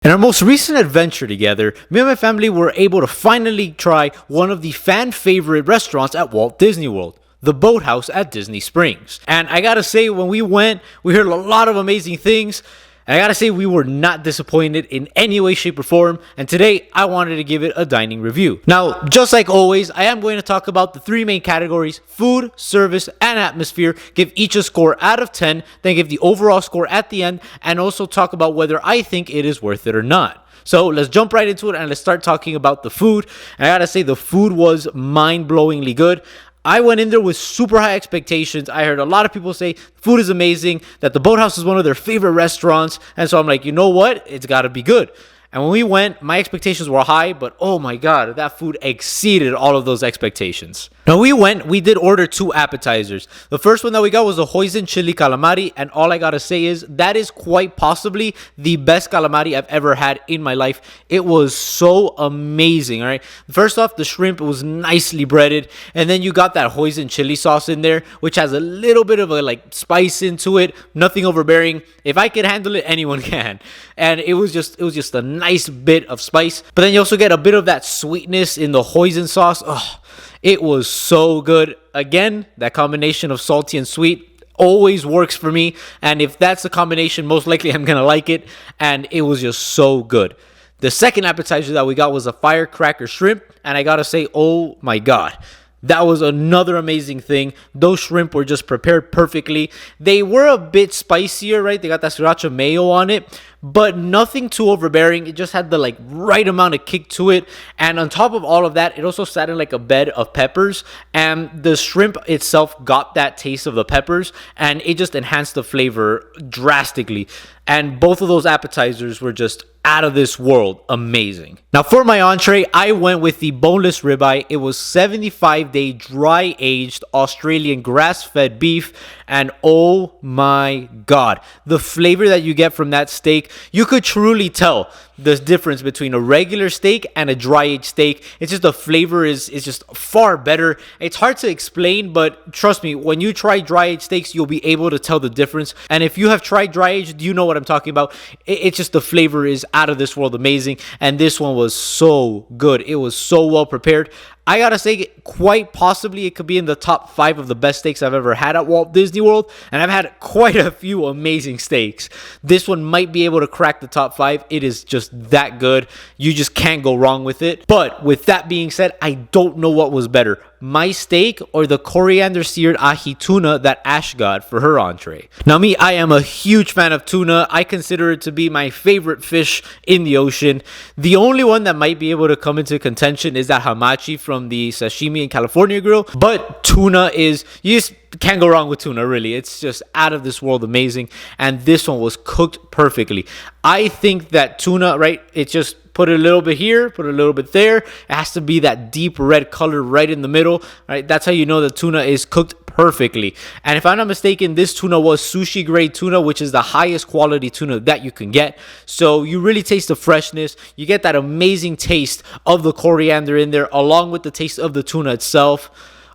In our most recent adventure together, me and my family were able to finally try one of the fan favorite restaurants at Walt Disney World, the Boathouse at Disney Springs. And I gotta say, when we went, we heard a lot of amazing things. And I gotta say, we were not disappointed in any way, shape, or form. And today, I wanted to give it a dining review. Now, just like always, I am going to talk about the three main categories: food, service, and atmosphere. Give each a score out of 10, then give the overall score at the end, and also talk about whether I think it is worth it or not. So let's jump right into it and let's start talking about the food. And I gotta say, the food was mind-blowingly good. I went in there with super high expectations. I heard a lot of people say food is amazing, that the Boathouse is one of their favorite restaurants. And so I'm like, you know what? It's got to be good. And when we went, my expectations were high, but oh my God, that food exceeded all of those expectations. Now we did order 2 appetizers. The first one that we got was a hoisin chili calamari, and all I gotta say is that is quite possibly the best calamari I've ever had in my life. It was so amazing, all right? First off, the shrimp was nicely breaded, and then you got that hoisin chili sauce in there, which has a little bit of a spice into it, nothing overbearing. If I can handle it, anyone can. And it was just a nice bit of spice, but then you also get a bit of that sweetness in the hoisin sauce. Oh, it was so good. Again, that combination of salty and sweet always works for me, and if that's the combination, most likely I'm gonna like it. And it was just so good. The second appetizer that we got was a firecracker shrimp, and I gotta say, oh my God, that was another amazing thing. Those shrimp were just prepared perfectly. They were a bit spicier, right? They got that sriracha mayo on it, but nothing too overbearing. It just had the right amount of kick to it. And on top of all of that, it also sat in a bed of peppers. And the shrimp itself got that taste of the peppers, and it just enhanced the flavor drastically. And both of those appetizers were just out of this world amazing. Now for my entree, I went with the boneless ribeye. It was 75-day dry aged Australian grass-fed beef, and oh my God, the flavor that you get from that steak, you could truly tell the difference between a regular steak and a dry aged steak. It's just the flavor is just far better. It's hard to explain, but trust me, when you try dry aged steaks, you'll be able to tell the difference. And if you have tried dry aged, you know what I'm talking about. It's just the flavor is out of this world amazing, and this one was so good. It was so well prepared. I gotta say, quite possibly it could be in the top 5 of the best steaks I've ever had at Walt Disney World, and I've had quite a few amazing steaks. This one might be able to crack the top 5. It is just that good. You just can't go wrong with it. But with that being said, I don't know what was better, my steak or the coriander seared ahi tuna that Ash got for her entree. Now me, I am a huge fan of tuna. I consider it to be my favorite fish in the ocean. The only one that might be able to come into contention is that hamachi from the Sashimi and California Grill, but tuna is, you just can't go wrong with tuna, really. It's just out of this world amazing, and this one was cooked perfectly. I think that tuna, right, it's just put a little bit here, put a little bit there. It has to be that deep red color right in the middle, right? That's how you know the tuna is cooked perfectly. And if I'm not mistaken, this tuna was sushi grade tuna, which is the highest quality tuna that you can get. So you really taste the freshness. You get that amazing taste of the coriander in there, along with the taste of the tuna itself.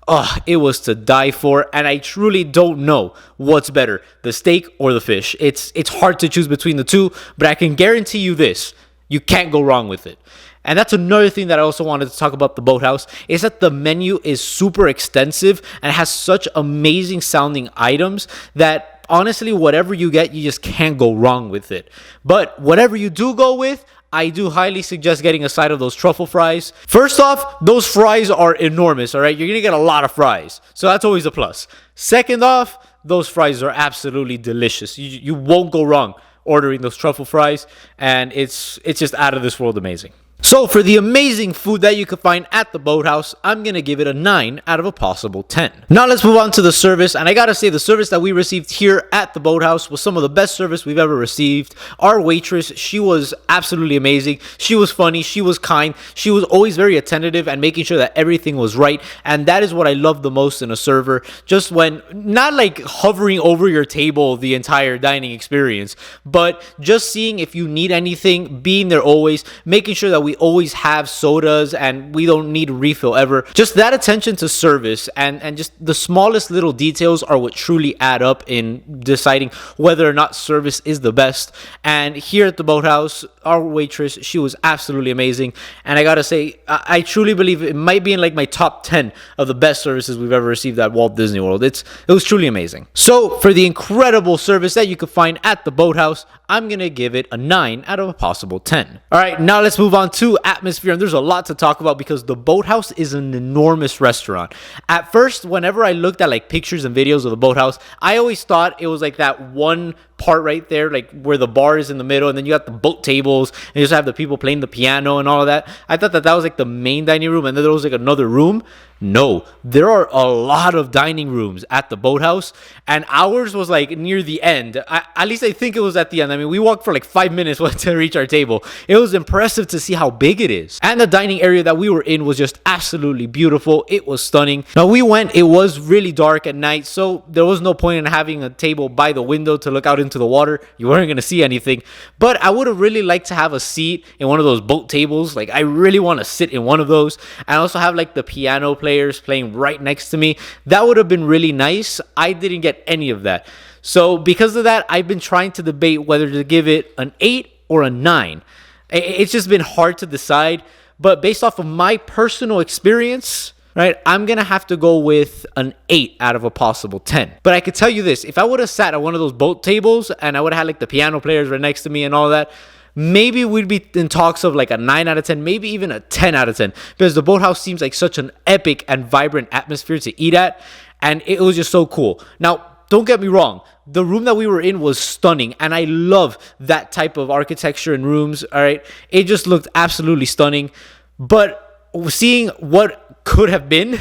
Oh, it was to die for, and I truly don't know what's better, the steak or the fish. It's hard to choose between the two, but I can guarantee you this: you can't go wrong with it. And that's another thing that I also wanted to talk about the Boathouse, is that the menu is super extensive and has such amazing sounding items that honestly, whatever you get, you just can't go wrong with it. But whatever you do go with, I do highly suggest getting a side of those truffle fries. First off, those fries are enormous, all right? You're going to get a lot of fries, so that's always a plus. Second off, those fries are absolutely delicious. You won't go wrong ordering those truffle fries, and it's just out of this world amazing. So for the amazing food that you could find at the Boathouse, I'm going to give it a 9 out of a possible 10. Now let's move on to the service, and I gotta say the service that we received here at the Boathouse was some of the best service we've ever received. Our waitress, she was absolutely amazing. She was funny, she was kind, she was always very attentive and making sure that everything was right, and that is what I love the most in a server. Just when, not hovering over your table the entire dining experience, but just seeing if you need anything, being there always, making sure that we always have sodas and we don't need a refill ever. Just that attention to service and just the smallest little details are what truly add up in deciding whether or not service is the best. And here at the Boathouse, our waitress, she was absolutely amazing. And I gotta say, I truly believe it might be in like my top 10 of the best services we've ever received at Walt Disney World. It was truly amazing. So for the incredible service that you could find at the Boathouse, I'm gonna give it a 9 out of a possible 10. All right, now let's move on to atmosphere. And there's a lot to talk about because the Boathouse is an enormous restaurant. At first, whenever I looked at like pictures and videos of the Boathouse, I always thought it was like that one part right there, like where the bar is in the middle, and then you got the boat tables, and you just have the people playing the piano and all of that. I thought that was like the main dining room, and then there was like another room. No, there are a lot of dining rooms at the Boathouse, and ours was like near the end. At least I think it was at the end. I mean, we walked for like 5 minutes to reach our table. It was impressive to see how big it is. And the dining area that we were in was just absolutely beautiful. It was stunning. Now we went, it was really dark at night, so there was no point in having a table by the window to look out into the water. You weren't going to see anything. But I would have really liked to have a seat in one of those boat tables. Like, I really want to sit in one of those. And also have like the piano players playing right next to me. That would have been really nice. I didn't get any of that. So because of that, I've been trying to debate whether to give it an 8 or a 9. It's just been hard to decide. But based off of my personal experience, right, I'm going to have to go with an 8 out of a possible 10. But I could tell you this, if I would have sat at one of those boat tables and I would have had like the piano players right next to me and all that, maybe we'd be in talks of like a 9 out of 10, maybe even a 10 out of 10, because the Boathouse seems like such an epic and vibrant atmosphere to eat at, and it was just so cool. Now, don't get me wrong, the room that we were in was stunning, and I love that type of architecture in rooms, all right? It just looked absolutely stunning, but seeing what could have been,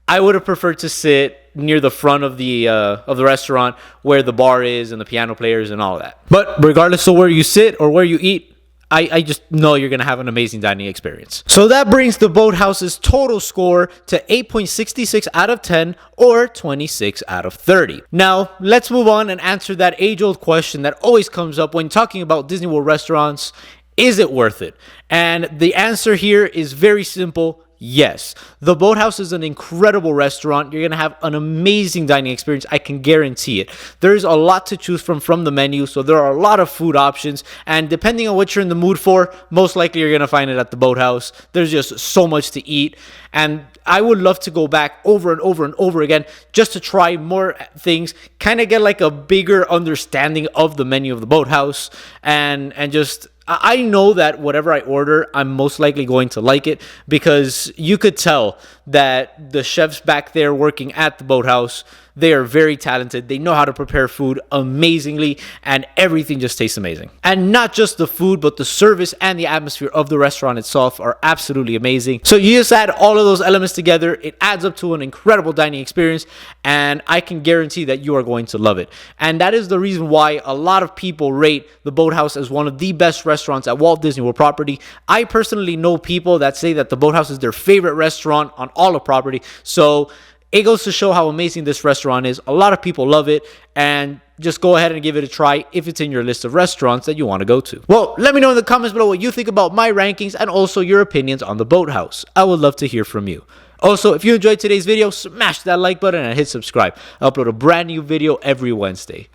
I would have preferred to sit near the front of the restaurant where the bar is and the piano players and all of that. But regardless of where you sit or where you eat, I just know you're going to have an amazing dining experience. So that brings the Boathouse's total score to 8.66 out of 10 or 26 out of 30. Now, let's move on and answer that age-old question that always comes up when talking about Disney World restaurants. Is it worth it? And the answer here is very simple. Yes, the Boathouse is an incredible restaurant. You're going to have an amazing dining experience. I can guarantee it. There's a lot to choose from the menu, so there are a lot of food options. And depending on what you're in the mood for, most likely you're going to find it at the Boathouse. There's just so much to eat. And I would love to go back over and over and over again just to try more things, kind of get like a bigger understanding of the menu of the Boathouse, and just... I know that whatever I order, I'm most likely going to like it because you could tell that the chefs back there working at the Boathouse, they are very talented. They know how to prepare food amazingly, and everything just tastes amazing. And not just the food, but the service and the atmosphere of the restaurant itself are absolutely amazing. So you just add all of those elements together, it adds up to an incredible dining experience, and I can guarantee that you are going to love it. And that is the reason why a lot of people rate the Boathouse as one of the best restaurants at Walt Disney World property. I personally know people that say that the Boathouse is their favorite restaurant on all of property. So it goes to show how amazing this restaurant is. A lot of people love it, and just go ahead and give it a try if it's in your list of restaurants that you want to go to. Well, let me know in the comments below what you think about my rankings and also your opinions on the Boathouse. I would love to hear from you. Also, if you enjoyed today's video, smash that like button and hit subscribe. I upload a brand new video every Wednesday.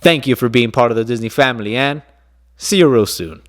Thank you for being part of the Disney family, and see you real soon.